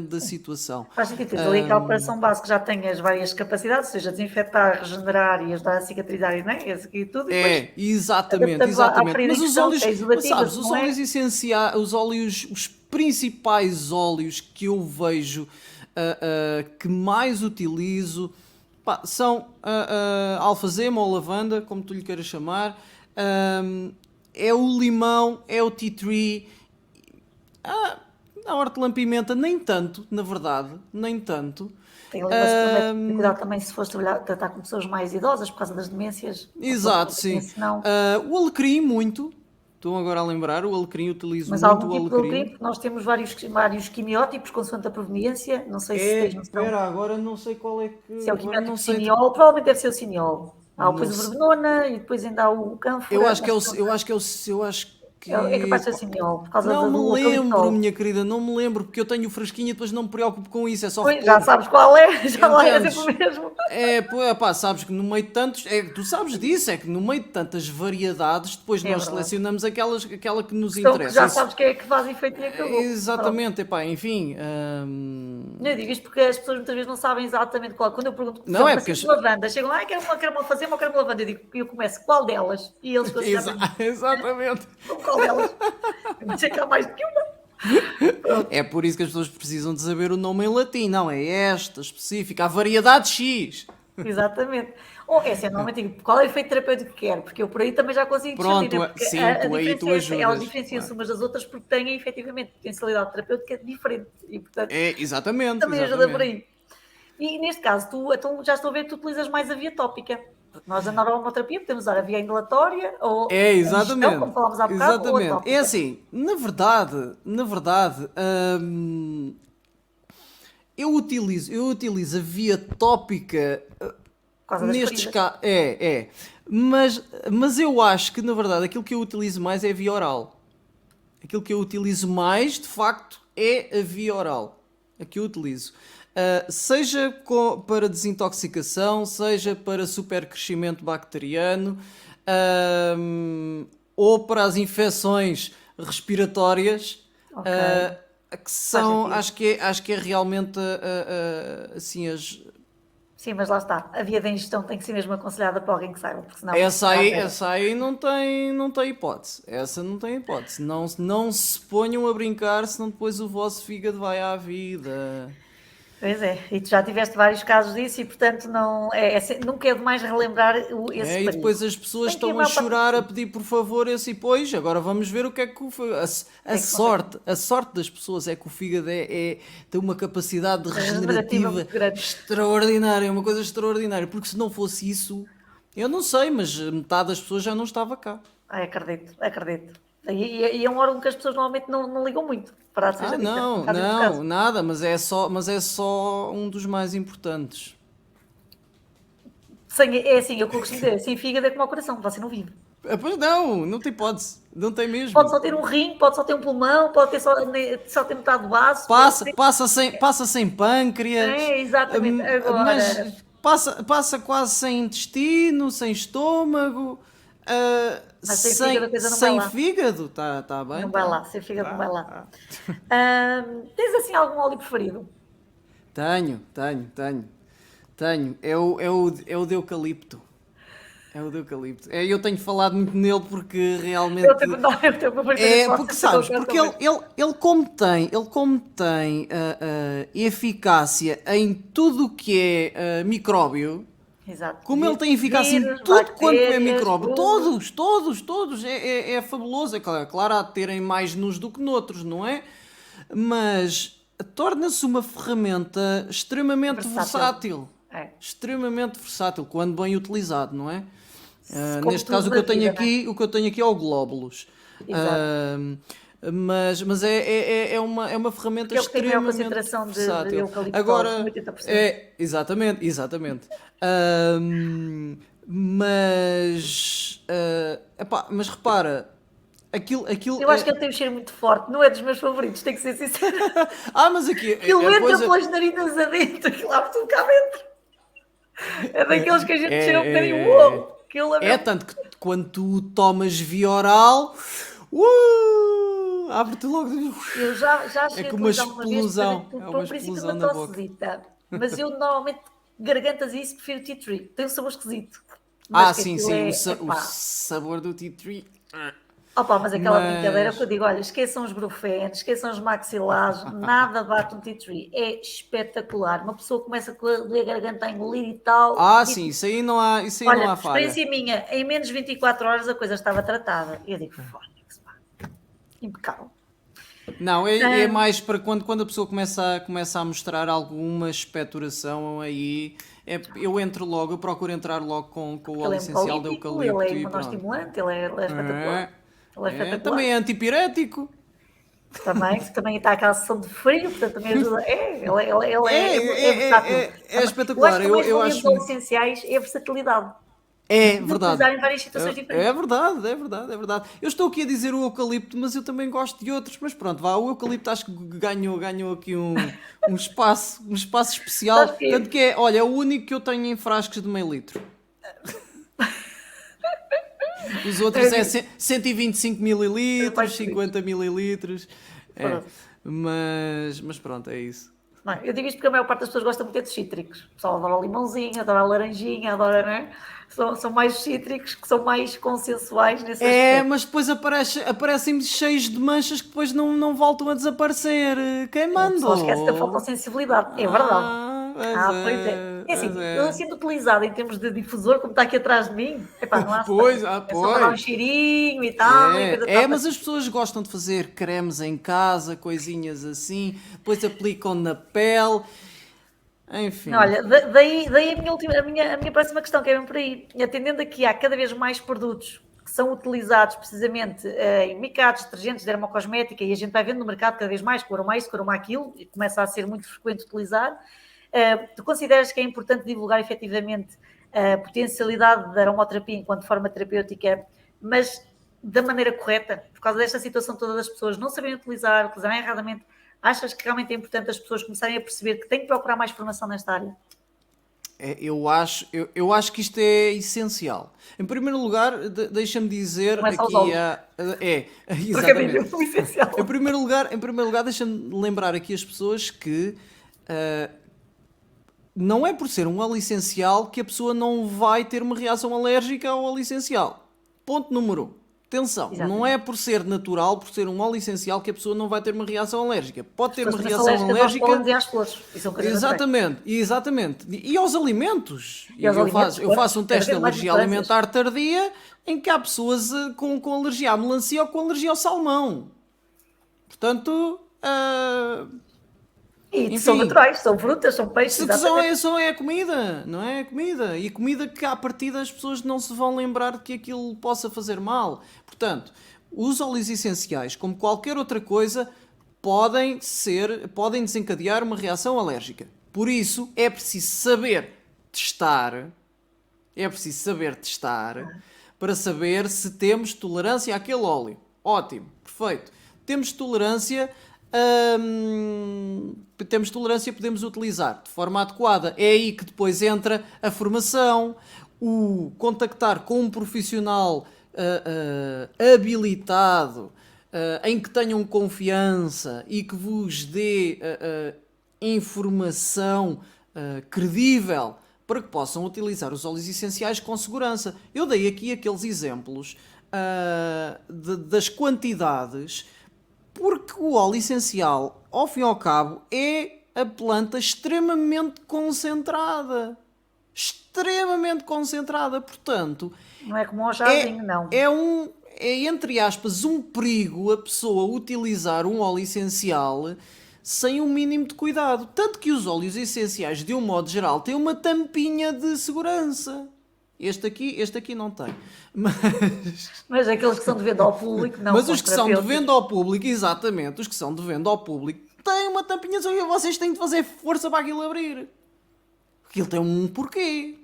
da situação. Faz sentido. Tens ali aquela operação base que já tem as várias capacidades, ou seja, desinfetar, regenerar e ajudar a cicatrizar, não é? Esse aqui tudo, e depois Exatamente, adaptando à exatamente. ferida Mas em os questão, se óleos, é mas exudativa, sabes, se os não óleos é. essenciais, os principais óleos que eu vejo que mais utilizo pá, são alfazema ou lavanda, como tu lhe queiras chamar, é o limão, é o tea tree, a hortelã-pimenta, nem tanto, na verdade, nem tanto. Tem ali uma suplemento de cuidado também se fores tratar com pessoas mais idosas por causa das demências, ou pela Exato, própria sim. se não. O alecrim, muito. Estou agora a lembrar, o alecrim, utilizo Mas há algum muito o tipo de alecrim, alecrim. porque nós temos vários quimiótipos, consoante a proveniência, não sei se tens noção. Espera, agora não sei qual é Se que. é o Agora não quimiótipo sei. ciniol, provavelmente deve ser o ciniol. Há Não depois o sei. verbenona e depois ainda há o Eu cânfora, acho que é mas o. pronto, Eu acho que é o. Eu acho é capaz que. de ser o ciniol, por causa Não do me lembro, eucaliptol. minha querida, não me lembro, porque eu tenho o fresquinho e depois não me preocupo com isso, é só Pois, já repor. sabes qual é, já lá é sempre o Entendes? mesmo. Pá, sabes que no meio de tantos. Tu sabes disso, é que no meio de tantas variedades, depois É nós verdade. selecionamos aquela que nos Questão que interessa. já Isso, sabes quem é que faz efeito e acabou. Pronto. exatamente, epá, enfim. Eu digo isto porque as pessoas muitas vezes não sabem exatamente qual. Quando eu pergunto, por Não exemplo, é para porque. ser de lavanda, chegam lá, quero uma fazer, uma quero uma lavanda. Eu começo, qual delas? E eles ficam assim, Exatamente. qual delas? Eu não sei que há mais do que uma. Pronto. É por isso que as pessoas precisam de saber o nome em latim, não é esta específica, a variedade X. Exatamente. Ou é assim, normalmente digo, qual é o efeito terapêutico que quer? Porque eu por aí também já consigo discernir, Pronto, né? Porque sim, a aí diferença tu é essa, elas ajudas, diferenciam-se claro. umas das outras porque têm efetivamente potencialidade terapêutica diferente e, portanto, É, exatamente, também ajuda por exatamente. aí. E neste caso, tu então, já estou a ver que tu utilizas mais a via tópica. Porque nós, na aromaterapia, podemos usar a via inalatória, ou É, a ingestão, como exatamente, falámos há bocado, ou a exatamente. É tópica, assim, na verdade, eu utilizo a via tópica por causa das nestes feridas. casos. É. Mas eu acho que, na verdade, aquilo que eu utilizo mais é a via oral. Aquilo que eu utilizo mais, de facto, é a via oral. A que eu utilizo. Seja para desintoxicação, seja para supercrescimento bacteriano, ahm, ou para as infecções respiratórias, Ok, ah, que faz são, sentido. acho que é realmente assim as. Sim, mas lá está. A via da ingestão tem que ser mesmo aconselhada para alguém que saiba, porque senão Essa dá aí, zero. essa aí não tem hipótese. Essa não tem hipótese. Não se ponham a brincar, senão depois o vosso fígado vai à vida. Pois é, e tu já tiveste vários casos disso e, portanto, não, nunca é demais relembrar esse E perigo. depois as Se pessoas bem que a estão a maior parte das chorar, a pessoas, pedir por favor esse e pois, agora vamos ver o que é que o que é que acontece? a sorte das pessoas é que o fígado tem uma capacidade Regenerativa regenerativa muito grande. extraordinária, é uma coisa extraordinária, porque se não fosse isso, eu não sei, mas metade das pessoas já não estava cá. Ai, acredito, acredito. E é um órgão que as pessoas normalmente não ligam muito, para Ah, seja dita, não não, fazem muito não, caso. nada, mas é só um dos mais importantes. É assim, eu costumo dizer, sem fígado é como ao coração, você não vive. Pois não tem hipótese, não tem Pode mesmo. só ter um rim, pode só ter um pulmão, pode ter só ter metade do baço, Passa, passa sem pâncreas, exatamente. Agora, mas passa quase sem intestino, sem estômago, mas sem fígado a coisa não vai sem lá. fígado. Tá bem, Não vai tá. lá, sem fígado não vai Tá, lá. tá. Tens assim algum óleo preferido? Tenho. É o de eucalipto. É o de eucalipto. Eu tenho falado muito nele porque Eu realmente. tenho, não, eu tenho uma perfeita É, noção porque que eu sabes, concordo porque também. ele como tem eficácia em tudo o que é micróbio, Exato. como ele tem eficácia em Vírus, tudo quanto é bactérias, micróbio, fungos. todos, é fabuloso. É claro, há de terem mais nos do que noutros, não é? Mas torna-se uma ferramenta extremamente Versátil. versátil. É. Extremamente versátil, quando bem utilizado, não é? Como Neste tudo caso na vida, não é? o que eu tenho aqui é o Glóbulos. Exato. Mas é uma ferramenta Porque é o que tem maior extremamente concentração de versátil. eucaliptose, Agora, 80%. exatamente. Mas repara, aquilo Eu acho que ele tem um cheiro muito forte, não é dos meus favoritos, tenho que ser sincera. mas aqui, Aquilo entra pois pelas narinas adentro, aquilo abre tudo cá dentro. É daqueles que a gente cheira um bocadinho, é, uou, aquilo é mesmo. tanto que quando tu tomas via oral, abre-te logo. Eu já É cheguei a como uma utilizar uma vez, explosão. É por uma um princípio de uma explosão na boca. tossezita, mas eu normalmente, gargantas e isso, prefiro tea tree. Tem um sabor esquisito, mas Ah, que sim, aquilo sim, é o pá. sabor do tea tree. Opa, mas aquela brincadeira que eu Mas. digo, olha, esqueçam os brufenes, esqueçam os maxilares, nada bate um tea tree, é espetacular. Uma pessoa começa com a garganta a engolir e tal, Ah, sim, e, isso aí não há olha, falha. experiência minha, em menos de 24 horas a coisa estava tratada. E eu digo, fónix, pá, impecável. Não, é Ah, mais para quando a pessoa começa a mostrar alguma expectoração aí. Eu procuro entrar logo com o porque óleo ele é essencial de mucolítico, ele é eucalipto e pronto. imunostimulante, ele é espetacular. É, Ele é espetacular. também é antipirético. Também está aquela sessão de frio, portanto também ajuda. Ele É, é versátil. é, é, é Eu acho espetacular. que a Eu, eu mais-valia dos acho. óleos essenciais é a versatilidade. De É poder verdade. utilizar em várias situações É diferentes. verdade, é verdade, é verdade. Eu estou aqui a dizer o eucalipto, mas eu também gosto de outros. Mas pronto, vá, o eucalipto acho que ganhou aqui um espaço especial. Sabes que Tanto que olha, é o único que eu tenho em frascos de meio litro. Os outros é 125 é mais mililitros, feliz. 50 mililitros. É, Pronto. mas pronto, é isso. Não, eu digo isto porque a maior parte das pessoas gosta muito é de cítricos. O pessoal adora o limãozinho, adora a laranjinha, adora, não é? São mais cítricos, que são mais consensuais nesse aspecto. Mas depois aparecem cheios de manchas que depois não voltam a desaparecer. Quem O pessoal esquece da mandou? fotossensibilidade. É verdade. Pois Pois é. é. É assim, eu sendo utilizado em termos de difusor, como está aqui atrás de mim, epá, não há Pois, é só para dar um pois. cheirinho e tal, e a coisa está Mas as pessoas gostam de fazer cremes em casa, coisinhas assim, depois aplicam na pele, enfim. Olha, daí a minha próxima questão, que é bem por aí. Atendendo aqui, há cada vez mais produtos que são utilizados precisamente em micados, detergentes, dermocosmética, e a gente vai vendo no mercado cada vez mais, que o aroma isso, que o aroma aquilo, e começa a ser muito frequente utilizar. Tu consideras que é importante divulgar efetivamente a potencialidade da aromaterapia enquanto forma terapêutica, mas da maneira correta, por causa desta situação toda das pessoas não saberem utilizarem erradamente? Achas que realmente é importante as pessoas começarem a perceber que têm que procurar mais formação nesta área? Eu acho que isto é essencial. Em primeiro lugar, deixa-me dizer Começa aos aqui olhos. exatamente. Trocadilho, o essencial. Em primeiro lugar, deixa-me lembrar aqui as pessoas que não é por ser um óleo essencial que a pessoa não vai ter uma reação alérgica ao óleo essencial. Ponto número 1. Atenção, não é por ser natural, por ser um óleo essencial, que a pessoa não vai ter uma reação alérgica. Pode ter uma reação alérgica. E às flores. E são coisas Exatamente. E aos alimentos. E aos alimentos, Eu faço um teste de cada vez mais alergia alimentar tardia em que há pessoas com alergia à melancia ou com alergia ao salmão. Portanto, E são naturais, são frutas, são peixes. É comida, não é? É comida. E comida que à partida as pessoas não se vão lembrar de que aquilo possa fazer mal. Portanto, os óleos essenciais, como qualquer outra coisa, podem desencadear uma reação alérgica. Por isso, é preciso saber testar. Para saber se temos tolerância àquele óleo. Ótimo, perfeito. Temos tolerância, podemos utilizar de forma adequada. É aí que depois entra a formação, o contactar com um profissional habilitado, em que tenham confiança e que vos dê informação credível para que possam utilizar os óleos essenciais com segurança. Eu dei aqui aqueles exemplos das quantidades, porque o óleo essencial, ao fim e ao cabo, é a planta extremamente concentrada. Portanto, Não é como um chazinho, não. É, entre aspas, um perigo a pessoa utilizar um óleo essencial sem um mínimo de cuidado. Tanto que os óleos essenciais, de um modo geral, têm uma tampinha de segurança. Este aqui não tem. Mas aqueles que são de venda ao público, não. Mas os que são de venda ao público, exatamente, os que são de venda ao público, têm uma tampinha de segurança. Vocês têm de fazer força para aquilo abrir. Aquilo tem um porquê.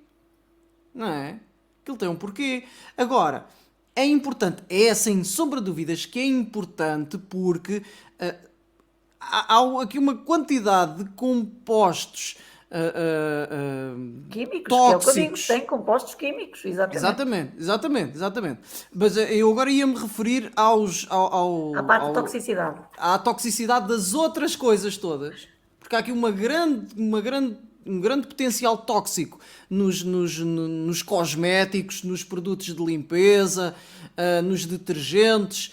Não é? Aquilo tem um porquê. Agora, é importante, sem sombra de dúvidas que é importante, porque há aqui uma quantidade de compostos químicos, tóxicos. Que é o que eu digo, tem compostos químicos, Exatamente. Mas eu agora ia-me referir à parte da toxicidade. À toxicidade das outras coisas todas. Porque há aqui um grande potencial tóxico nos cosméticos, nos produtos de limpeza, nos detergentes,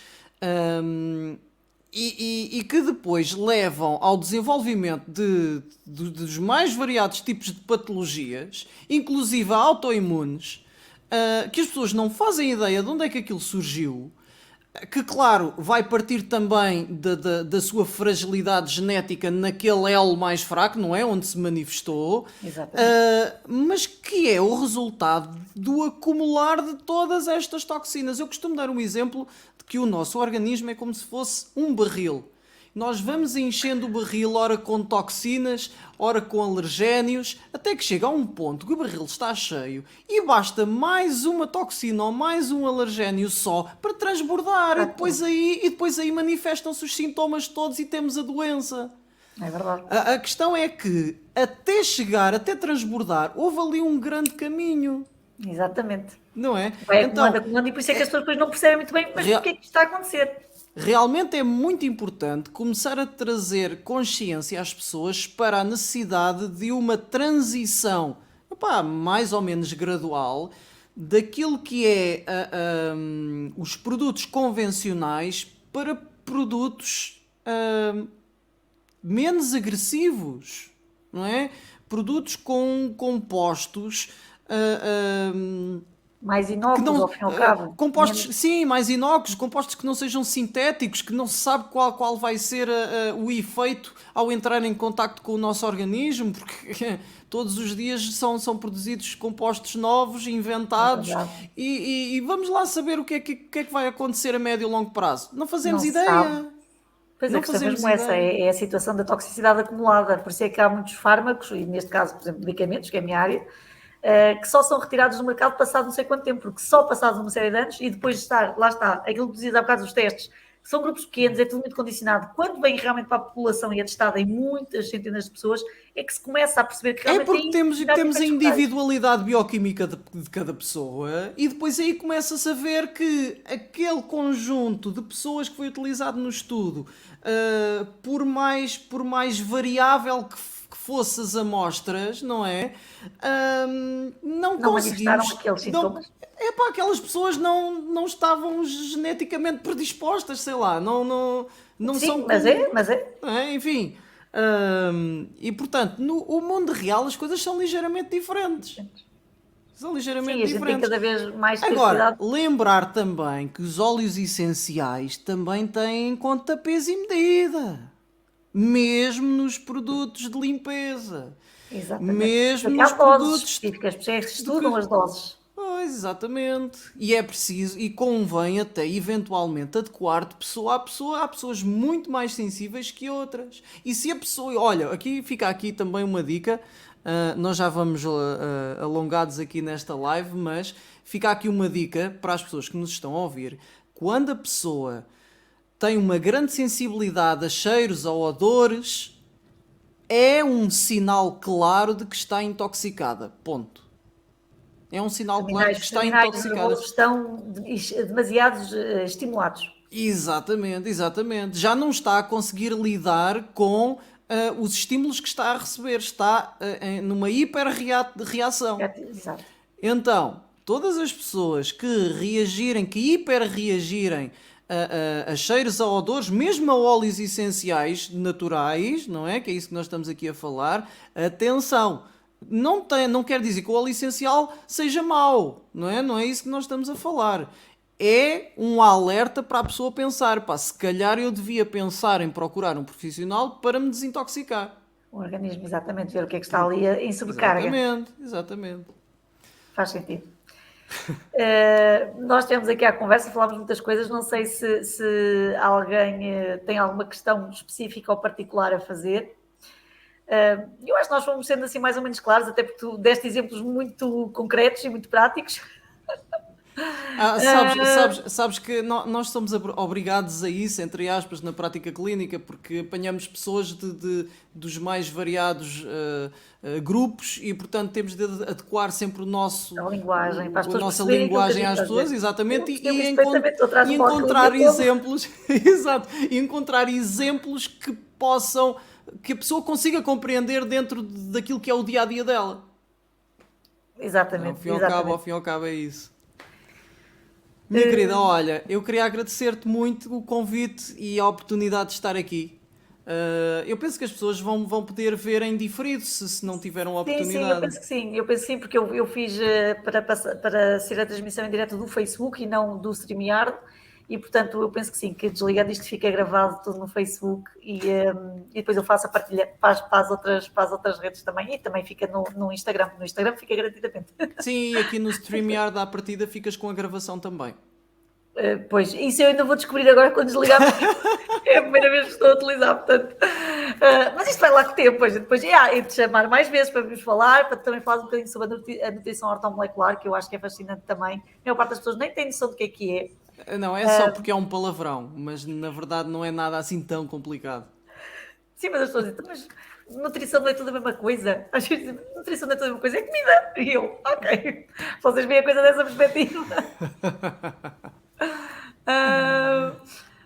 e que depois levam ao desenvolvimento dos mais variados tipos de patologias, inclusive autoimunes, que as pessoas não fazem ideia de onde é que aquilo surgiu, que claro, vai partir também da sua fragilidade genética naquele elo mais fraco, não é? Onde se manifestou, mas que é o resultado do acumular de todas estas toxinas. Eu costumo dar um exemplo de que o nosso organismo é como se fosse um barril. Nós vamos enchendo o barril, ora com toxinas, ora com alergénios, até que chega a um ponto que o barril está cheio e basta mais uma toxina ou mais um alergénio só para transbordar. E depois aí manifestam-se os sintomas todos e temos a doença. É verdade. A questão é que até transbordar, houve ali um grande caminho. Exatamente. Não é? Vai acumulando, e por isso é que as pessoas depois não percebem muito bem, mas o que é que está a acontecer? Realmente é muito importante começar a trazer consciência às pessoas para a necessidade de uma transição, mais ou menos gradual, daquilo que é os produtos convencionais para produtos menos agressivos, não é? produtos com compostos Mais que inóculos, não ao fim e ao cabo. compostos, sim, mais inócuos, compostos que não sejam sintéticos, que não se sabe qual vai ser o efeito ao entrar em contacto com o nosso organismo, porque todos os dias são produzidos compostos novos, É inventados, verdade. e vamos lá saber o que é que vai acontecer a médio e longo prazo. Não Não fazemos se sabe. ideia. Pois a Não questão é fazemos mesmo essa, ideia. é a situação da toxicidade acumulada. Por isso é que há muitos fármacos, e neste caso, por exemplo, medicamentos, que é a minha área, que só são retirados do mercado passado não sei quanto tempo, porque só passados uma série de anos e depois de estar, lá está, aquilo que dizia há bocado dos testes, que são grupos pequenos, é tudo muito condicionado. Quando vem realmente para a população e é testado em muitas centenas de pessoas, é que se começa a perceber que É realmente porque tem temos efeitos a reais. individualidade bioquímica de cada pessoa e depois aí começa-se a ver que aquele conjunto de pessoas que foi utilizado no estudo, por mais variável que fosse as amostras, não é? Não Não manifestaram conseguimos. aqueles Não, sintomas. epá, aquelas pessoas não estavam geneticamente predispostas, sei lá, não são Sim, mas é, como. mas é. Enfim. E portanto, no mundo real as coisas são ligeiramente diferentes. São Sim, ligeiramente a gente tem diferentes. cada vez mais de ter Agora, cuidado. lembrar também que os óleos essenciais também têm em conta peso e medida. Mesmo nos produtos de limpeza. Exatamente. Mesmo Porque há nos doses produtos específicas, por isso é que de estudam que. as doses. Pois, exatamente. E é preciso, e convém até eventualmente adequar de pessoa a pessoa. Há pessoas muito mais sensíveis que outras. E se a pessoa. Olha, fica aqui também uma dica. Nós já vamos alongados aqui nesta live, mas fica aqui uma dica para as pessoas que nos estão a ouvir. Quando a pessoa tem uma grande sensibilidade a cheiros ou odores, é um sinal claro de que está intoxicada. Ponto. É um sinal claro de que Os está terminais intoxicada. nervosos estão demasiado estimulados. Exatamente, exatamente. Já não está a conseguir lidar com os estímulos que está a receber. Está numa hiperreação. Exato. Então, todas as pessoas que reagirem, que hiperreagirem a cheiros, a odores, mesmo a óleos essenciais naturais, não é? Que é isso que nós estamos aqui a falar. Atenção! Não quer dizer que o óleo essencial seja mau, não é? Não é isso que nós estamos a falar. É um alerta para a pessoa pensar, pá, se calhar eu devia pensar em procurar um profissional para me desintoxicar. O organismo, exatamente, ver o que é que está ali em sobrecarga. Exatamente, exatamente. Faz sentido. Nós temos aqui a conversa, falámos muitas coisas. Não sei se alguém tem alguma questão específica ou particular a fazer. Eu acho que nós fomos sendo assim mais ou menos claros, até porque tu deste exemplos muito concretos e muito práticos. Sabes que nós somos obrigados a isso, entre aspas, na prática clínica, porque apanhamos pessoas dos mais variados grupos e, portanto, temos de adequar sempre A linguagem, para as a pessoas nossa perceberem aquilo que a linguagem gente às está a pessoas, dizer. Eu exatamente, percebo isso perfeitamente, eu trago e para a encontrar clínica como. exemplos, exato, e encontrar exemplos que a pessoa consiga compreender dentro daquilo que é o dia a dia dela. Exatamente, Ao exatamente. fim e ao cabo é isso. Minha querida, olha, eu queria agradecer-te muito o convite e a oportunidade de estar aqui. Eu penso que as pessoas vão poder ver em diferido se não tiveram a Sim, eu oportunidade. penso que sim. Eu penso que sim, porque eu fiz para ser a transmissão em direto do Facebook e não do StreamYard. E, portanto, eu penso que sim, que desligando isto fica gravado tudo no Facebook e depois eu faço a partilha para as outras redes também e também fica no Instagram. No Instagram fica gratuitamente. Sim, e aqui no StreamYard à partida ficas com a gravação também. Pois, isso eu ainda vou descobrir agora quando desligar, porque é a primeira vez que estou a utilizar, portanto. Mas isto vai lá com o tempo, depois e te chamar mais vezes para vos falar, para também falar um bocadinho sobre a nutrição ortomolecular, que eu acho que é fascinante também. A maior parte das pessoas nem tem noção do que é. Não, é só porque é um palavrão, mas na verdade não é nada assim tão complicado. Sim, mas as pessoas dizem, mas nutrição não é tudo a mesma coisa. Às vezes dizem, nutrição não é tudo a mesma coisa, é comida. E eu, ok. Vocês veem a coisa dessa perspectiva.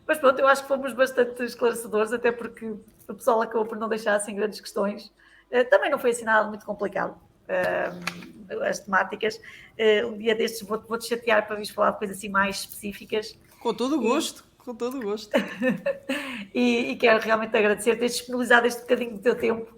Mas pronto, eu acho que fomos bastante esclarecedores, até porque o pessoal acabou por não deixar assim grandes questões. Também não foi assim nada muito complicado. As temáticas. Um dia destes vou-te chatear para vir falar de coisas assim mais específicas. Com todo o gosto, com todo o gosto. E quero realmente agradecer teres disponibilizado este bocadinho do teu tempo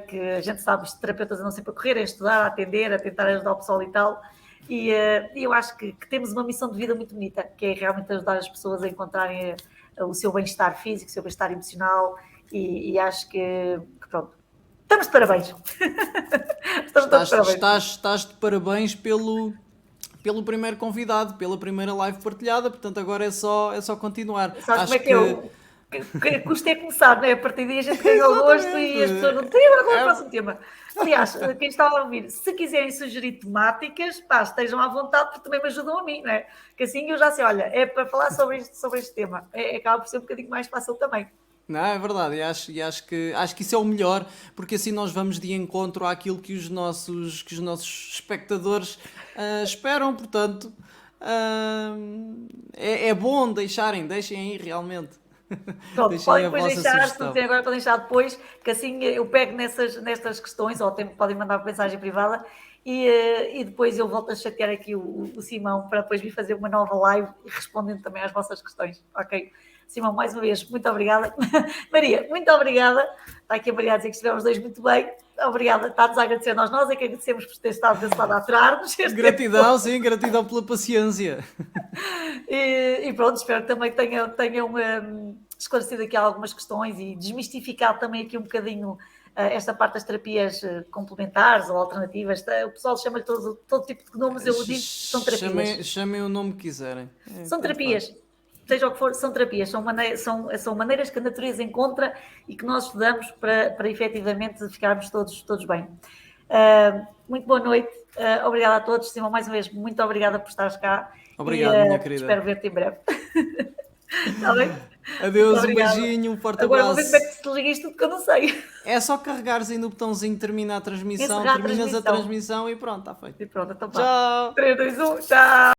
que a gente sabe, os terapeutas andam sempre a correr, a estudar, a atender, a tentar ajudar o pessoal e tal. E eu acho que temos uma missão de vida muito bonita, que é realmente ajudar as pessoas a encontrarem o seu bem-estar físico, o seu bem-estar emocional, e acho que pronto, estamos de parabéns. Estamos todos de parabéns. Estás de parabéns pelo primeiro convidado, pela primeira live partilhada, portanto agora é só continuar. Sabes como é Acho que é? que. Que custa é começar, não é? A partir daí a gente ganha o gosto e as pessoas não têm. Agora qual é o próximo tema? Aliás, quem está a ouvir, se quiserem sugerir temáticas, pá, estejam à vontade, porque também me ajudam a mim, não é? Que assim eu já sei, olha, é para falar sobre este tema. Acaba por ser um bocadinho mais fácil também. Não, é verdade, e acho que isso é o melhor, porque assim nós vamos de encontro àquilo que os nossos espectadores esperam, portanto, é bom deixem aí realmente. Pronto, Deixem aí podem a depois vossa deixar, se não sugestão. têm agora, podem deixar depois, que assim eu pego nestas questões, ou podem mandar mensagem privada, e depois eu volto a chatear aqui o Simão para depois vir fazer uma nova live e respondendo também às vossas questões, ok? Simão, mais uma vez, muito obrigada. Maria, muito obrigada. Está aqui a Maria a dizer que estivemos dois muito bem. Obrigada, está-nos a agradecer a nós é que agradecemos por ter estado desse lado a aturar-nos. Gratidão, sim, gratidão pela paciência. E pronto, espero que também tenham esclarecido aqui algumas questões e desmistificado também aqui um bocadinho esta parte das terapias complementares ou alternativas. O pessoal chama-lhe todo tipo de nomes, eu digo que são terapias. Chamem o nome que quiserem. São Tanto faz. terapias, seja o que for, são terapias, são maneiras que a natureza encontra e que nós estudamos para efetivamente ficarmos todos bem. Muito boa noite, obrigada a todos. Simão, mais uma vez, muito obrigada por estares cá. Obrigado, minha querida. Espero ver-te em breve. Está bem? Adeus, um beijinho, um forte Agora abraço. vou ver como é que se desliga isto, porque eu não sei. É só carregares aí no botãozinho terminar a transmissão, terminas a transmissão e pronto, está feito. E pronto, então Tchau! 3, 2, 1, tchau!